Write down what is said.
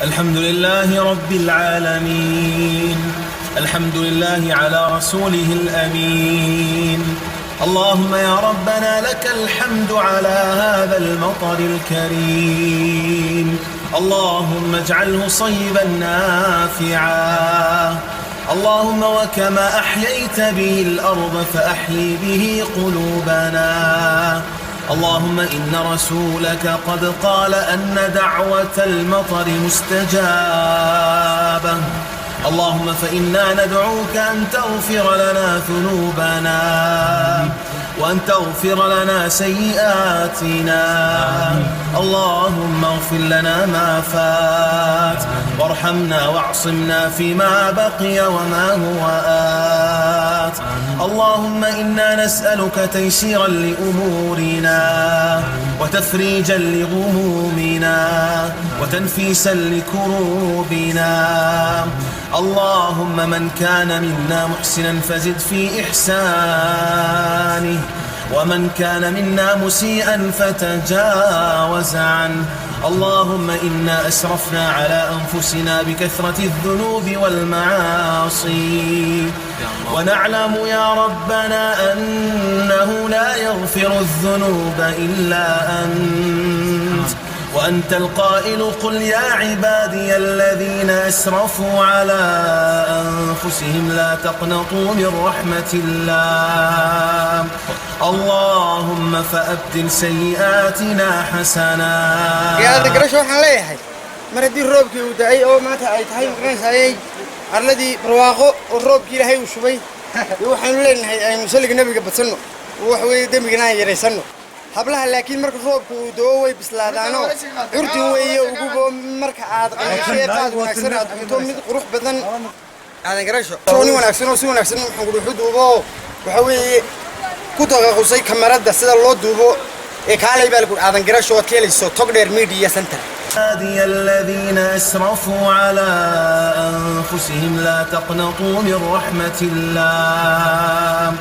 الحمد لله رب العالمين، الحمد لله على رسوله الأمين. اللهم يا ربنا لك الحمد على هذا المطر الكريم، اللهم اجعله صيبا نافعا. اللهم وكما أحييت به الأرض فأحيي به قلوبنا. اللهم إن رسولك قد قال أن دعوة المطر مستجابة. اللهم فإنا ندعوك أن تغفر لنا ذنوبنا وأن تغفر لنا سيئاتنا. اللهم اغفر لنا ما فات وارحمنا واعصمنا فيما بقي وما هو آت. اللهم إنا نسألك تيسيرا لأمورنا وتفريجا لغمومنا وتنفيسا لكروبنا. اللهم من كان منا محسنا فزد في إحسانه، ومن كان منا مسيئا فتجاوز عنه. اللهم إنا أسرفنا على أنفسنا بكثرة الذنوب والمعاصي، ونعلم يا ربنا أنه لا يغفر الذنوب إلا أنت، وأنت القائل قل يا عبادي الذين أسرفوا على أنفسهم لا تقنطوا من رحمة الله. اللهم فأبدل سيئاتنا حسنات. يا ذكر شو حليه مردي الروب كي ودعي أو ما تحي مقنس هاي الذي برواقه الروب كي لهي وشوي يوحنا لين هاي مسلك النبي قبل سنه وحوي دم جناي يرسنه hablaha laakiin marka roobku uu doo way bislaadaano urti weeyo ugu marka aad qeybtaad wanaagsan aad cunto mid qurux badan aadan garasho sooni wanaagsan oo si wanaagsan waxaan ku duubo waxa weeye ku taqasusay kamarada sida loo duubo ee kaalay baa ku aadan garasho oo keelayso Togdheer Media Center. هذه الذين أسرفوا على أنفسهم لا تقنطوا من رحمة الله.